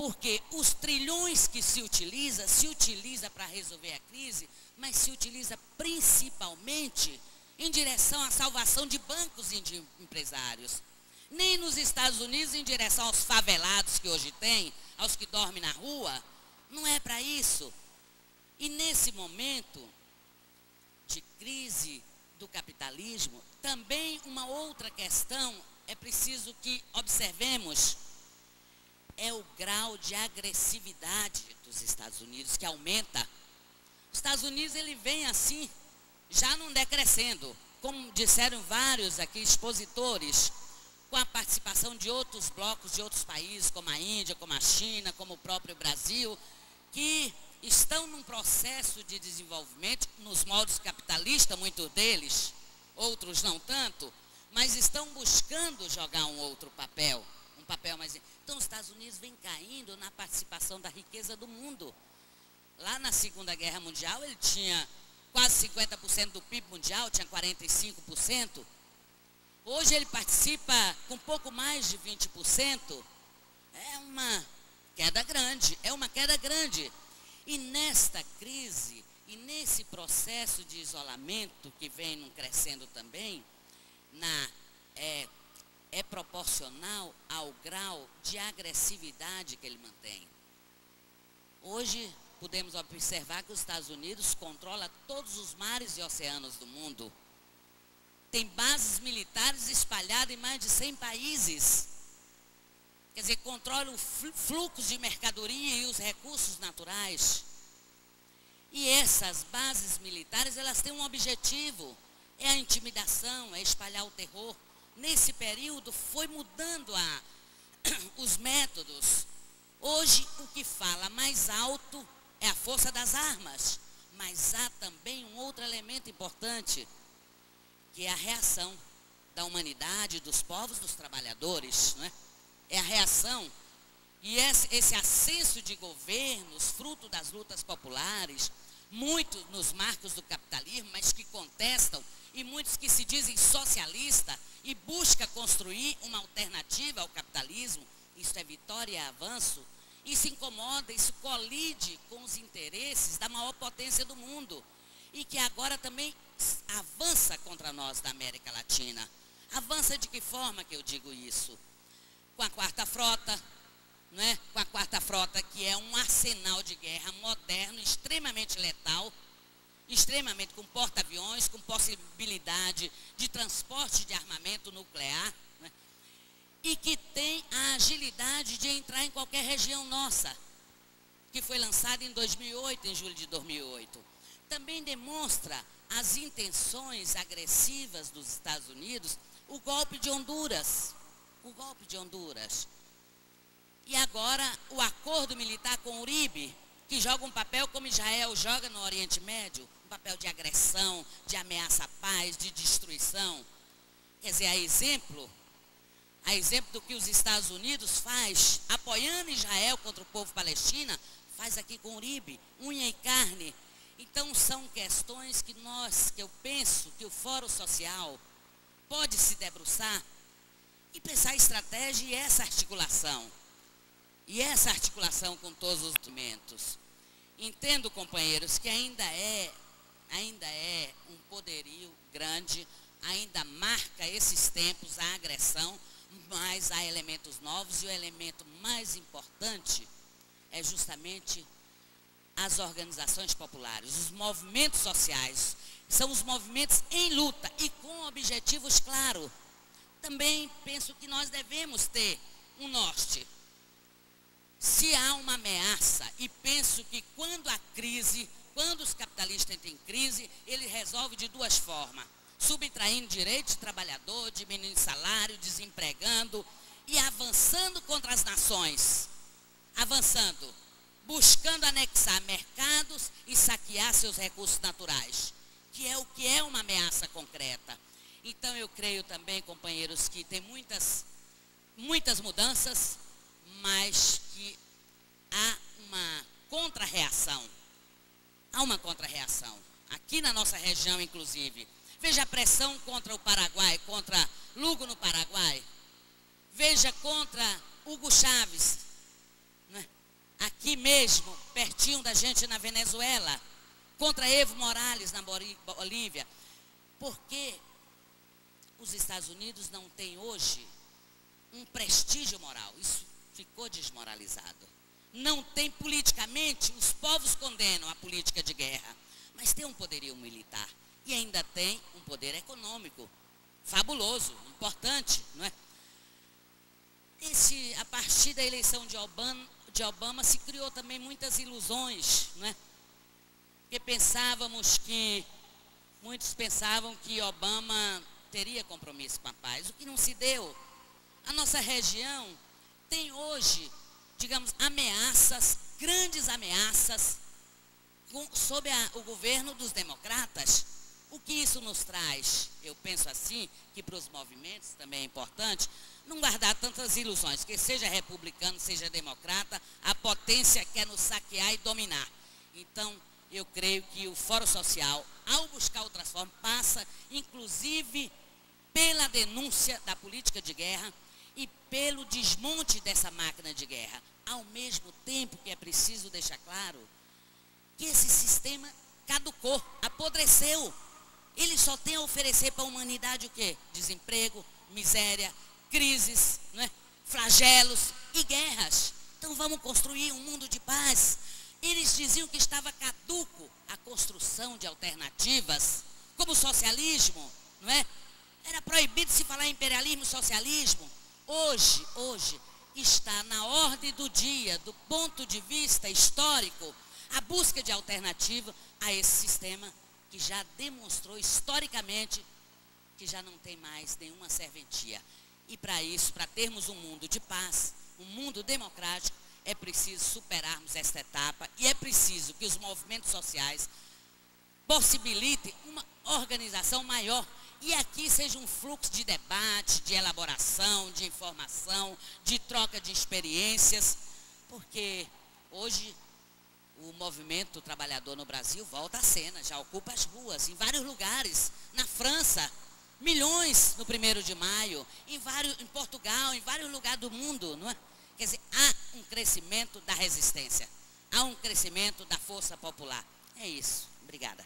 Porque os trilhões que se utiliza para resolver a crise, mas se utiliza principalmente em direção à salvação de bancos e de empresários. Nem nos Estados Unidos em direção aos favelados que hoje tem, aos que dormem na rua, não é para isso. E nesse momento de crise do capitalismo, também uma outra questão é preciso que observemos, é o grau de agressividade dos Estados Unidos que aumenta. Os Estados Unidos, ele vem assim, já não decrescendo, como disseram vários aqui expositores, com a participação de outros blocos de outros países, como a Índia, como a China, como o próprio Brasil, que estão num processo de desenvolvimento, nos moldes capitalistas, muitos deles, outros não tanto, mas estão buscando jogar um outro papel, um papel mais... Então, os Estados Unidos vem caindo na participação da riqueza do mundo. Lá na Segunda Guerra Mundial, ele tinha quase 50% do PIB mundial, tinha 45%. Hoje ele participa com pouco mais de 20%. É uma queda grande, E nesta crise, e nesse processo de isolamento que vem crescendo também, é proporcional ao grau de agressividade que ele mantém. Hoje, podemos observar que os Estados Unidos controla todos os mares e oceanos do mundo. Tem bases militares espalhadas em mais de 100 países. Quer dizer, controla o fluxo de mercadoria e os recursos naturais. E essas bases militares, elas têm um objetivo, é a intimidação, é espalhar o terror. Nesse período foi mudando os métodos. Hoje o que fala mais alto é a força das armas, mas há também um outro elemento importante, que é a reação da humanidade, dos povos, dos trabalhadores, não é? É a reação. E esse ascenso de governos, fruto das lutas populares, muitos nos marcos do capitalismo, mas que contestam, e muitos que se dizem socialistas e buscam construir uma alternativa ao capitalismo, isso é vitória e avanço, isso incomoda, isso colide com os interesses da maior potência do mundo, e que agora também avança contra nós da América Latina. Avança de que forma que eu digo isso? Com a quarta frota, não é? Com a quarta frota, que é um arsenal de guerra moderno, extremamente letal, extremamente com porta-aviões, com possibilidade de transporte de armamento nuclear, né? E que tem a agilidade de entrar em qualquer região nossa, que foi lançada em 2008, em julho de 2008. Também demonstra as intenções agressivas dos Estados Unidos, o golpe de Honduras. E agora o acordo militar com o Uribe, que joga um papel como Israel joga no Oriente Médio, um papel de agressão, de ameaça à paz, de destruição. Quer dizer, a exemplo do que os Estados Unidos faz, apoiando Israel contra o povo palestino, faz aqui com o Uribe, unha e carne. Então são questões que eu penso que o Fórum Social pode se debruçar e pensar a estratégia e essa articulação. Com todos os instrumentos. Entendo, companheiros, que ainda é um poderio grande, ainda marca esses tempos a agressão, mas há elementos novos, e o elemento mais importante é justamente as organizações populares, os movimentos sociais. São os movimentos em luta e com objetivos claros. Também penso que nós devemos ter um norte. Se há uma ameaça, e penso que quando os capitalistas entram em crise, ele resolve de duas formas: subtraindo direitos do trabalhador, diminuindo salário, desempregando e avançando contra as nações. Buscando anexar mercados e saquear seus recursos naturais, que é uma ameaça concreta. Então eu creio também, companheiros, que tem muitas mudanças, mas que há uma contra-reação. Aqui na nossa região, inclusive. Veja a pressão contra o Paraguai, contra Lugo no Paraguai. Veja contra Hugo Chávez, né? aqui mesmo, pertinho da gente na Venezuela, contra Evo Morales na Bolívia. Porque os Estados Unidos não têm hoje um prestígio moral, isso ficou desmoralizado. Não tem politicamente, os povos condenam a política de guerra, mas tem um poderio militar e ainda tem um poder econômico fabuloso, importante, não é? A partir da eleição de Obama se criou também muitas ilusões, não é? Porque muitos pensavam que Obama teria compromisso com a paz, o que não se deu. A nossa região tem hoje, digamos, ameaças, grandes ameaças, sob o governo dos democratas. O que isso nos traz? Eu penso assim, que para os movimentos também é importante, não guardar tantas ilusões, que seja republicano, seja democrata, a potência quer nos saquear e dominar. Então, eu creio que o Fórum Social, ao buscar outras formas, passa, inclusive, pela denúncia da política de guerra e pelo desmonte dessa máquina de guerra. Ao mesmo tempo que é preciso deixar claro que esse sistema caducou, apodreceu. Ele só tem a oferecer para a humanidade o quê? Desemprego, miséria, crises, não é? Flagelos e guerras. Então vamos construir um mundo de paz. Eles diziam que estava caduco a construção de alternativas, como o socialismo, não é? Era proibido se falar em imperialismo e socialismo. Hoje está na ordem do dia, do ponto de vista histórico, a busca de alternativa a esse sistema que já demonstrou historicamente que já não tem mais nenhuma serventia. E para isso, para termos um mundo de paz, um mundo democrático, é preciso superarmos esta etapa e é preciso que os movimentos sociais possibilitem uma organização maior e aqui seja um fluxo de debate, de elaboração, de informação, de troca de experiências, porque hoje o movimento trabalhador no Brasil volta à cena, já ocupa as ruas em vários lugares, na França, milhões no 1º de maio, em Portugal, em vários lugares do mundo, não é? Quer dizer, há um crescimento da resistência, há um crescimento da força popular. É isso. Obrigada.